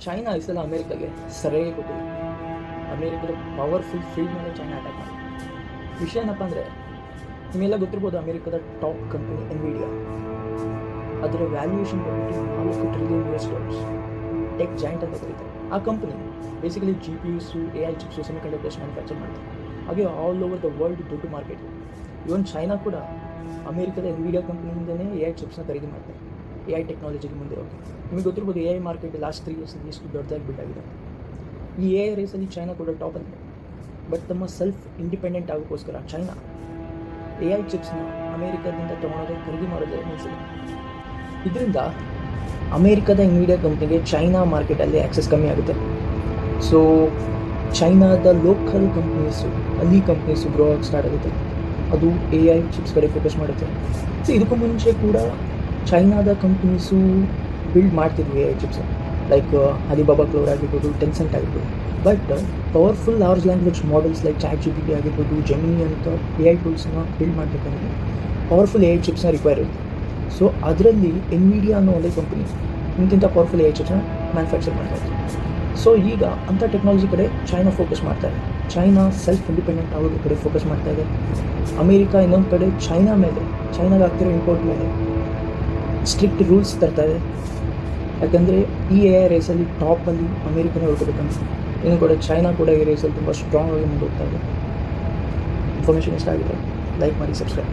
China ಈ ಸಲ ಅಮೇರಿಕಾಗೆ ಸರಿಯಾಗಿ ಕೊಟ್ಟಿದೆ. ಅಮೇರಿಕದ ಪವರ್ಫುಲ್ ಫೀಲ್ಡ್ ಮೇಲೆ ಚೈನಾ ಅಟ್ಯಾಕ್ ಮಾಡಿ. ವಿಷಯ ಏನಪ್ಪ ಅಂದರೆ, ನಿಮ್ಮೆಲ್ಲ ಗೊತ್ತಿರ್ಬೋದು, ಅಮೇರಿಕದ ಟಾಪ್ ಕಂಪನಿ ಎನ್ವಿಡಿಯಾ, ಅದರ ವ್ಯಾಲ್ಯೂಯೇಷನ್ ಬಂದ್ಬಿಟ್ಟು $4 ಟ್ರಿಲಿಯನ್. ಟೆಕ್ ಜಾಯಿಂಟ್ ಅಂತ ಕರೀತಾರೆ. ಆ company basically GPUs, AI chips, semiconductors manufacture ಮಾಡ್ತಾರೆ. ಹಾಗೆ ಆಲ್ ಓವರ್ ದ ವರ್ಲ್ಡ್ ದೊಡ್ಡ ಮಾರ್ಕೆಟ್. ಇವನ್ ಚೈನಾ ಕೂಡ ಅಮೇರಿಕದ ಎನ್ವಿಡಿಯಾ ಕಂಪನಿಯಿಂದಲೇ AI ಚಿಪ್ಸ್ನ ಖರೀದಿ ಮಾಡ್ತಾರೆ, AI ಟೆಕ್ನಾಲಜಿಗೆ ಮುಂದಿರೋದು. ನಿಮಗೆ ಗೊತ್ತಿರ್ಬೋದು, AI ಮಾರ್ಕೆಟ್ ಲಾಸ್ಟ್ 3 ಇಯರ್ಸ್ ಎಷ್ಟು ದೊಡ್ಡದಾಗಿ ಬಿಟ್ಟಾಗಿದೆ. ಈ AI ರೇಸಲ್ಲಿ ಚೈನಾ ಕೂಡ ಟಾಪ್ ಅಂತ. ಬಟ್ ತಮ್ಮ ಸೆಲ್ಫ್ ಇಂಡಿಪೆಂಡೆಂಟ್ ಆಗೋಕ್ಕೋಸ್ಕರ ಚೈನಾ AI ಚಿಪ್ಸ್ನ ಅಮೇರಿಕಾದಿಂದ ತೊಗೊಳೋದೇ, ಖರೀದಿ ಮಾಡೋದೇ ನಿಲ್ಲಿಸಿದೆ. ಇದರಿಂದ ಅಮೇರಿಕದ ಎನ್ವಿಡಿಯಾ ಕಂಪ್ನಿಗೆ ಚೈನಾ ಮಾರ್ಕೆಟಲ್ಲಿ ಆ್ಯಕ್ಸೆಸ್ ಕಮ್ಮಿ ಆಗುತ್ತೆ. ಸೊ ಚೈನಾದ ಲೋಕಲ್ ಕಂಪ್ನೀಸು, ಅಲ್ಲಿ ಕಂಪ್ನೀಸು ಗ್ರೋ ಆಗಿ ಸ್ಟಾರ್ಟ್ ಆಗುತ್ತೆ. ಅದು AI ಚಿಪ್ಸ್ ಕಡೆ ಫೋಕಸ್ ಮಾಡುತ್ತೆ. ಸೊ ಇದಕ್ಕೂ ಮುಂಚೆ ಕೂಡ ಚೈನಾದ ಕಂಪ್ನೀಸು ಬಿಲ್ಡ್ ಮಾಡ್ತಿದ್ವಿ AI chips, like Alibaba cloud ಆಗಿರ್ಬೋದು, ಟೆನ್ಸೆಂಟ್ ಆಗಿರ್ಬೋದು. But powerful large language models like ChatGPT ಆಗಿರ್ಬೋದು, ಜೆಮಿನಿ ಅಂತ AI ಟೂಲ್ಸ್ನ ಬಿಲ್ಡ್ ಮಾಡಬೇಕಂದ್ರೆ ಪವರ್ಫುಲ್ AI ಚಿಪ್ಸ್ನ ರಿಕ್ವೈರ್ ಇರುತ್ತೆ. ಸೊ ಅದರಲ್ಲಿ ಎನ್ವಿಡಿಯಾ ಅನ್ನೋ ಒಂದೇ ಕಂಪನಿ ಇಂತಿಂಥ ಪವರ್ಫುಲ್ AI ಚಿಪ್ಸ್ನ ಮ್ಯಾನುಫ್ಯಾಕ್ಚರ್ ಮಾಡ್ತಾ ಇತ್ತು. ಸೊ ಈಗ ಅಂಥ ಟೆಕ್ನಾಲಜಿ ಕಡೆ ಚೈನಾ ಫೋಕಸ್ ಮಾಡ್ತಾ ಇದೆ. ಚೈನಾ ಸೆಲ್ಫ್ ಇಂಡಿಪೆಂಡೆಂಟ್ ಆಗೋದ್ರ ಕಡೆ ಫೋಕಸ್ ಮಾಡ್ತಾ ಇದೆ. ಅಮೇರಿಕಾ ಇನ್ನೊಂದು ಕಡೆ ಚೈನಾಗೆ ಆಗ್ತಿರೋ ಇಂಪೋರ್ಟ್ ಮೇಲೆ ಸ್ಟ್ರಿಕ್ಟ್ ರೂಲ್ಸ್ ತರ್ತಾ ಇದೆ. ಯಾಕಂದರೆ ಈ AI ರೇಸಲ್ಲಿ ಟಾಪಲ್ಲಿ ಅಮೇರಿಕನೇ ಹೊರಡ್ಬೇಕಂತ. ಇನ್ನು ಕೂಡ ಚೈನಾ ಕೂಡ ಈ ರೇಸಲ್ಲಿ ತುಂಬ ಸ್ಟ್ರಾಂಗ್ ಆಗಿ ಮುಂದೆ ಹೋಗ್ತಾ ಇದೆ. ಇನ್ಫಾರ್ಮೇಷನ್ ಇಷ್ಟ ಆಗಿದೆ, ಲೈಕ್ ಮಾಡಿ, ಸಬ್ಸ್ಕ್ರೈಬ್.